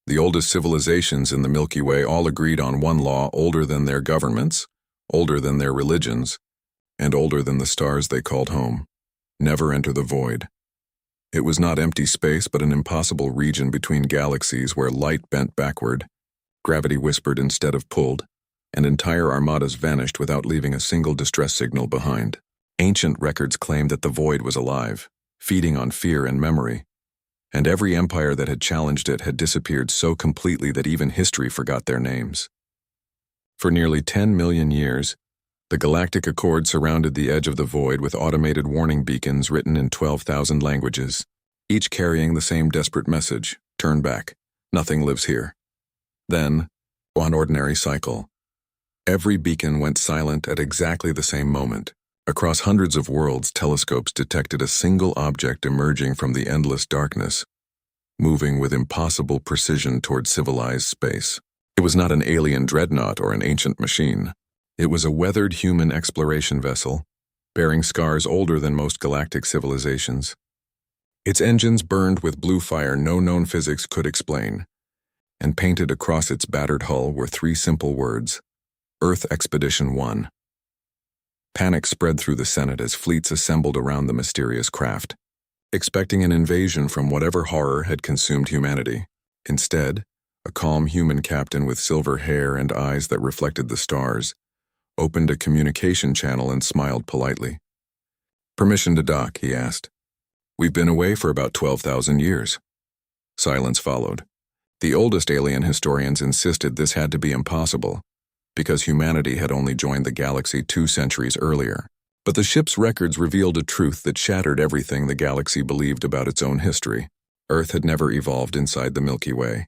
The oldest civilizations in the Milky Way all agreed on one law older than their governments, older than their religions, and older than the stars they called home. Never enter the void. It was not empty space, but an impossible region between galaxies where light bent backward, gravity whispered instead of pulled, and entire armadas vanished without leaving a single distress signal behind. Ancient records claimed that the void was alive, feeding on fear and memory, and every empire that had challenged it had disappeared so completely that even history forgot their names. For nearly 10 million years, the Galactic Accord surrounded the edge of the void with automated warning beacons written in 12,000 languages, each carrying the same desperate message: turn back, nothing lives here. Then, one ordinary cycle, every beacon went silent at exactly the same moment. Across hundreds of worlds, telescopes detected a single object emerging from the endless darkness, moving with impossible precision toward civilized space. It was not an alien dreadnought or an ancient machine. It was a weathered human exploration vessel, bearing scars older than most galactic civilizations. Its engines burned with blue fire no known physics could explain, and painted across its battered hull were 3 simple words: Earth Expedition 1. Panic spread through the Senate as fleets assembled around the mysterious craft, expecting an invasion from whatever horror had consumed humanity. Instead, a calm human captain with silver hair and eyes that reflected the stars opened a communication channel and smiled politely. "Permission to dock," he asked. "We've been away for about 12,000 years." Silence followed. The oldest alien historians insisted this had to be impossible, because humanity had only joined the galaxy 2 centuries earlier. But the ship's records revealed a truth that shattered everything the galaxy believed about its own history. Earth had never evolved inside the Milky Way.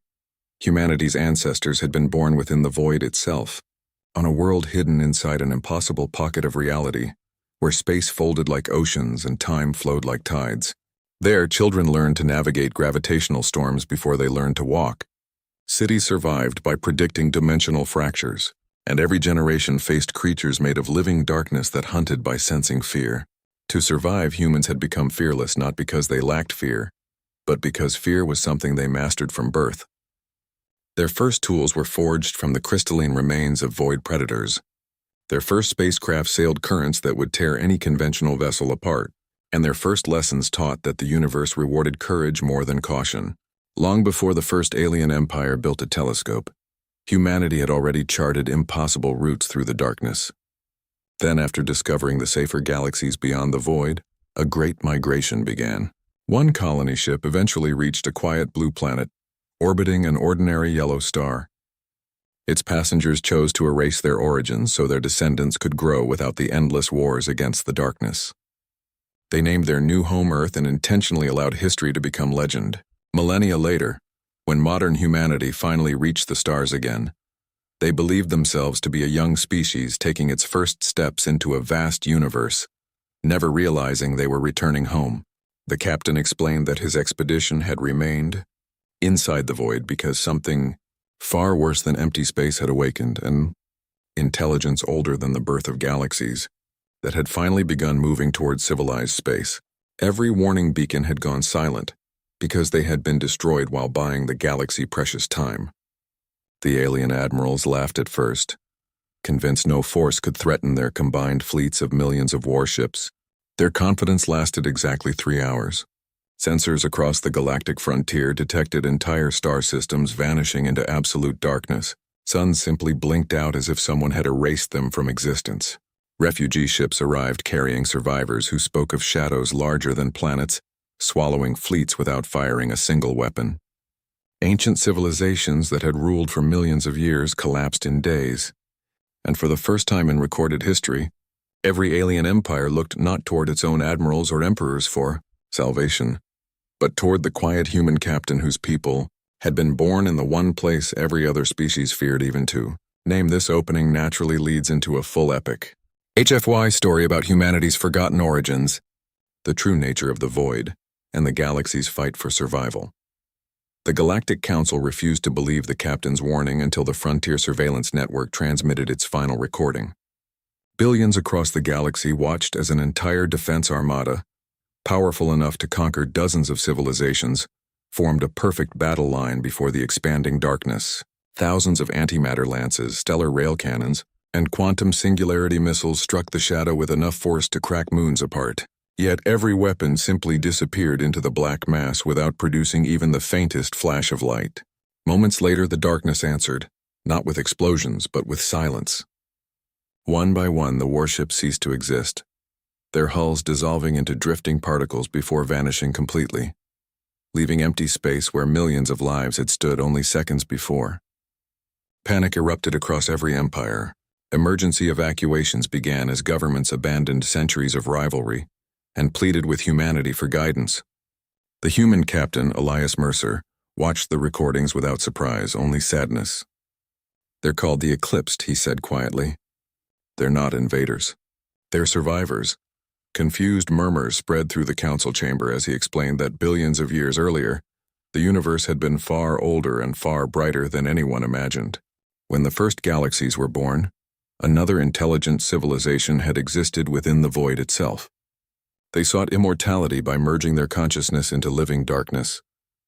Humanity's ancestors had been born within the void itself, on a world hidden inside an impossible pocket of reality, where space folded like oceans and time flowed like tides. There, children learned to navigate gravitational storms before they learned to walk. Cities survived by predicting dimensional fractures, and every generation faced creatures made of living darkness that hunted by sensing fear. To survive, humans had become fearless not because they lacked fear, but because fear was something they mastered from birth. Their first tools were forged from the crystalline remains of void predators. Their first spacecraft sailed currents that would tear any conventional vessel apart, and their first lessons taught that the universe rewarded courage more than caution. Long before the first alien empire built a telescope, humanity had already charted impossible routes through the darkness. Then, after discovering the safer galaxies beyond the void, a great migration began. One colony ship eventually reached a quiet blue planet, orbiting an ordinary yellow star. Its passengers chose to erase their origins so their descendants could grow without the endless wars against the darkness. They named their new home Earth and intentionally allowed history to become legend. Millennia later, when modern humanity finally reached the stars again, they believed themselves to be a young species taking its first steps into a vast universe, never realizing they were returning home. The captain explained that his expedition had remained inside the void because something far worse than empty space had awakened, an intelligence older than the birth of galaxies, that had finally begun moving towards civilized space. Every warning beacon had gone silent because they had been destroyed while buying the galaxy precious time. The alien admirals laughed at first, convinced no force could threaten their combined fleets of millions of warships. Their confidence lasted exactly 3 hours. Sensors across the galactic frontier detected entire star systems vanishing into absolute darkness. Suns simply blinked out as if someone had erased them from existence. Refugee ships arrived carrying survivors who spoke of shadows larger than planets, swallowing fleets without firing a single weapon. Ancient civilizations that had ruled for millions of years collapsed in days. And for the first time in recorded history, every alien empire looked not toward its own admirals or emperors for salvation, but toward the quiet human captain whose people had been born in the one place every other species feared even to name. This opening naturally leads into a full epic HFY story about humanity's forgotten origins, the true nature of the void, and the galaxy's fight for survival. The Galactic Council refused to believe the captain's warning until the Frontier Surveillance Network transmitted its final recording. Billions across the galaxy watched as an entire defense armada, powerful enough to conquer dozens of civilizations, formed a perfect battle line before the expanding darkness. Thousands of antimatter lances, stellar rail cannons, and quantum singularity missiles struck the shadow with enough force to crack moons apart. Yet every weapon simply disappeared into the black mass without producing even the faintest flash of light. Moments later, the darkness answered, not with explosions, but with silence. One by one, the warships ceased to exist, their hulls dissolving into drifting particles before vanishing completely, leaving empty space where millions of lives had stood only seconds before. Panic erupted across every empire. Emergency evacuations began as governments abandoned centuries of rivalry and pleaded with humanity for guidance. The human captain, Elias Mercer, watched the recordings without surprise, only sadness. "They're called the Eclipsed," he said quietly. "They're not invaders. They're survivors." Confused murmurs spread through the council chamber as he explained that billions of years earlier, the universe had been far older and far brighter than anyone imagined. When the first galaxies were born, another intelligent civilization had existed within the void itself. They sought immortality by merging their consciousness into living darkness,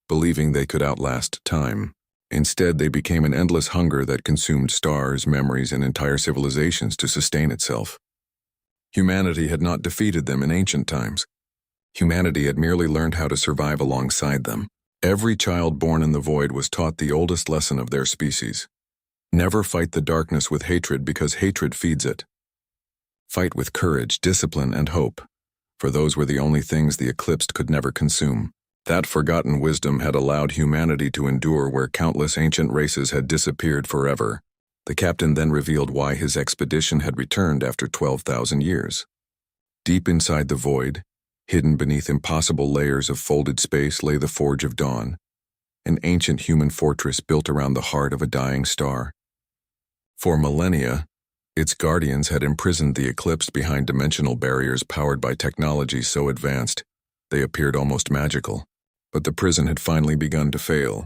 believing they could outlast time. Instead, they became an endless hunger that consumed stars, memories, and entire civilizations to sustain itself. Humanity had not defeated them in ancient times. Humanity had merely learned how to survive alongside them. Every child born in the void was taught the oldest lesson of their species. Never fight the darkness with hatred because hatred feeds it. Fight with courage, discipline, and hope, for those were the only things the Eclipsed could never consume. That forgotten wisdom had allowed humanity to endure where countless ancient races had disappeared forever. The captain then revealed why his expedition had returned after 12,000 years. Deep inside the void, hidden beneath impossible layers of folded space, lay the Forge of Dawn, an ancient human fortress built around the heart of a dying star. For millennia, its guardians had imprisoned the Eclipsed behind dimensional barriers powered by technology so advanced they appeared almost magical. But the prison had finally begun to fail.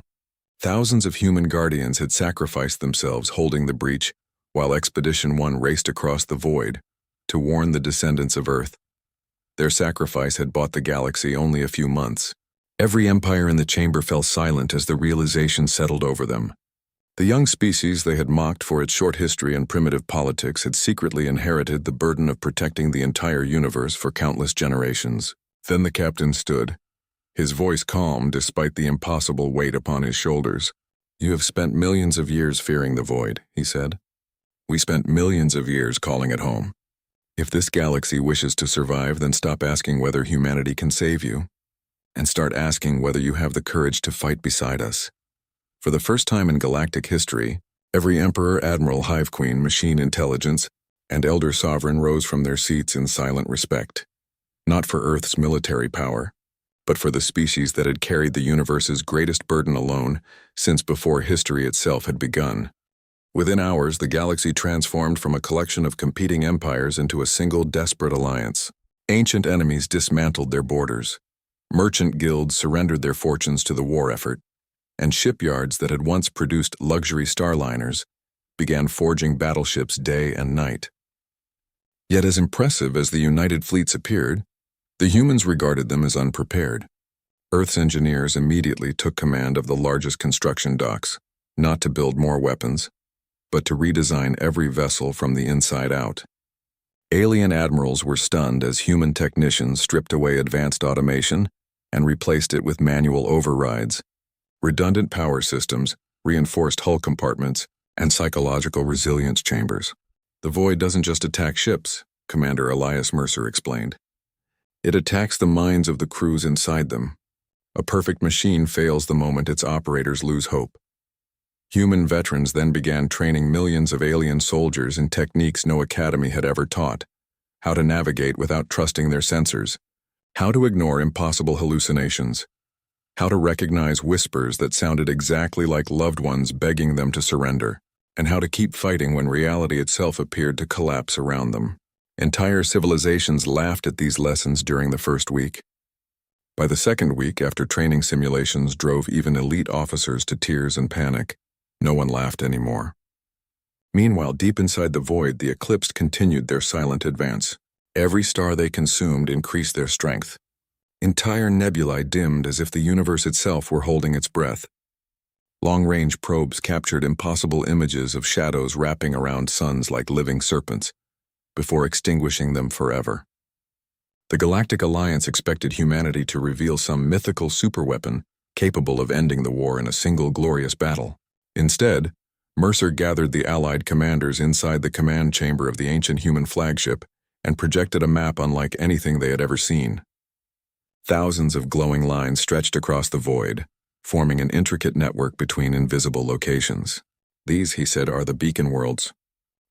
Thousands of human guardians had sacrificed themselves holding the breach, while Expedition 1 raced across the void to warn the descendants of Earth. Their sacrifice had bought the galaxy only a few months. Every empire in the chamber fell silent as the realization settled over them. The young species they had mocked for its short history and primitive politics had secretly inherited the burden of protecting the entire universe for countless generations. Then the captain stood, his voice calm despite the impossible weight upon his shoulders. "You have spent millions of years fearing the void," he said. "We spent millions of years calling it home. If this galaxy wishes to survive, then stop asking whether humanity can save you, and start asking whether you have the courage to fight beside us." For the first time in galactic history, every emperor, admiral, hive queen, machine intelligence, and elder sovereign rose from their seats in silent respect. Not for Earth's military power, but for the species that had carried the universe's greatest burden alone since before history itself had begun. Within hours, the galaxy transformed from a collection of competing empires into a single desperate alliance. Ancient enemies dismantled their borders. Merchant guilds surrendered their fortunes to the war effort, and shipyards that had once produced luxury starliners began forging battleships day and night. Yet as impressive as the united fleets appeared, the humans regarded them as unprepared. Earth's engineers immediately took command of the largest construction docks, not to build more weapons, but to redesign every vessel from the inside out. Alien admirals were stunned as human technicians stripped away advanced automation and replaced it with manual overrides, redundant power systems, reinforced hull compartments, and psychological resilience chambers. "The void doesn't just attack ships," Commander Elias Mercer explained. "It attacks the minds of the crews inside them. A perfect machine fails the moment its operators lose hope." Human veterans then began training millions of alien soldiers in techniques no academy had ever taught: how to navigate without trusting their sensors, how to ignore impossible hallucinations, how to recognize whispers that sounded exactly like loved ones begging them to surrender, and how to keep fighting when reality itself appeared to collapse around them. Entire civilizations laughed at these lessons during the first week. By the second week, after training simulations drove even elite officers to tears and panic, no one laughed anymore. Meanwhile, deep inside the void, the Eclipsed continued their silent advance. Every star they consumed increased their strength. Entire nebulae dimmed as if the universe itself were holding its breath. Long-range probes captured impossible images of shadows wrapping around suns like living serpents, before extinguishing them forever. The Galactic Alliance expected humanity to reveal some mythical superweapon capable of ending the war in a single glorious battle. Instead, Mercer gathered the Allied commanders inside the command chamber of the ancient human flagship and projected a map unlike anything they had ever seen. Thousands of glowing lines stretched across the void, forming an intricate network between invisible locations. These, he said, are the beacon worlds.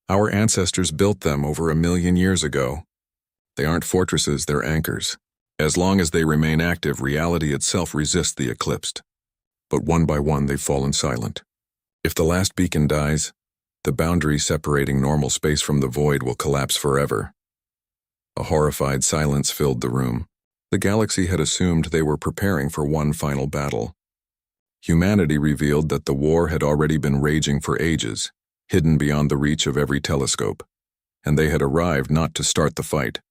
Our ancestors built them over 1 million years ago. They aren't fortresses, they're anchors. As long as they remain active, reality itself resists the eclipsed. But one by one, they've fallen silent. If the last beacon dies, the boundary separating normal space from the void will collapse forever. A horrified silence filled the room. The galaxy had assumed they were preparing for one final battle. Humanity revealed that the war had already been raging for ages, hidden beyond the reach of every telescope, and they had arrived not to start the fight,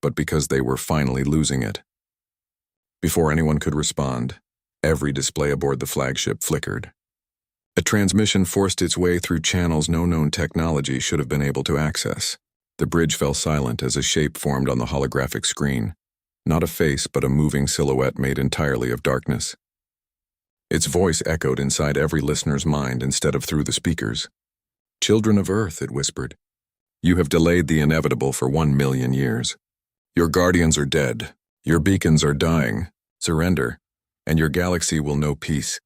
but because they were finally losing it. Before anyone could respond, every display aboard the flagship flickered. A transmission forced its way through channels no known technology should have been able to access. The bridge fell silent as a shape formed on the holographic screen. Not a face, but a moving silhouette made entirely of darkness. Its voice echoed inside every listener's mind instead of through the speakers. "Children of Earth," it whispered, "you have delayed the inevitable for 1 million years. Your guardians are dead, your beacons are dying. Surrender, and your galaxy will know peace."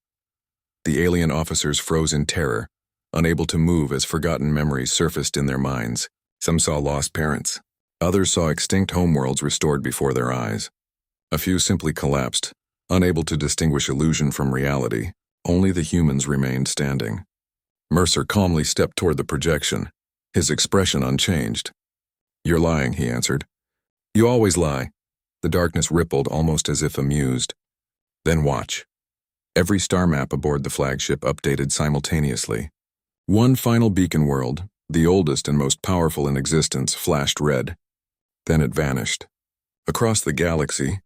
The alien officers froze in terror, unable to move as forgotten memories surfaced in their minds. Some saw lost parents. Others saw extinct homeworlds restored before their eyes. A few simply collapsed, unable to distinguish illusion from reality. Only the humans remained standing. Mercer calmly stepped toward the projection, his expression unchanged. "You're lying," he answered. "You always lie." The darkness rippled almost as if amused. "Then watch." Every star map aboard the flagship updated simultaneously. One final beacon world, the oldest and most powerful in existence, flashed red. Then it vanished. Across the galaxy,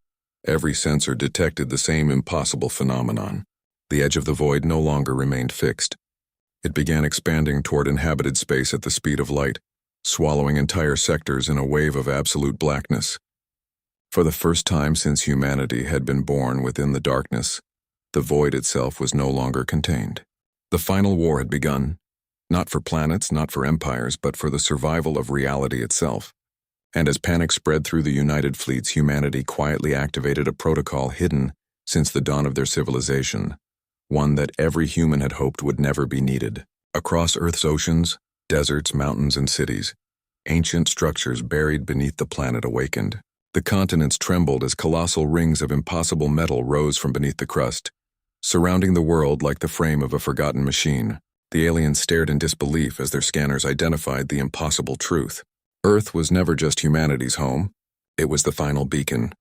every sensor detected the same impossible phenomenon. The edge of the void no longer remained fixed. It began expanding toward inhabited space at the speed of light, swallowing entire sectors in a wave of absolute blackness. For the first time since humanity had been born within the darkness, the void itself was no longer contained. The final war had begun, not for planets, not for empires, but for the survival of reality itself. And as panic spread through the United Fleets, humanity quietly activated a protocol hidden since the dawn of their civilization, one that every human had hoped would never be needed. Across Earth's oceans, deserts, mountains, and cities, ancient structures buried beneath the planet awakened. The continents trembled as colossal rings of impossible metal rose from beneath the crust, surrounding the world like the frame of a forgotten machine. The aliens stared in disbelief as their scanners identified the impossible truth. Earth was never just humanity's home. It was the final beacon,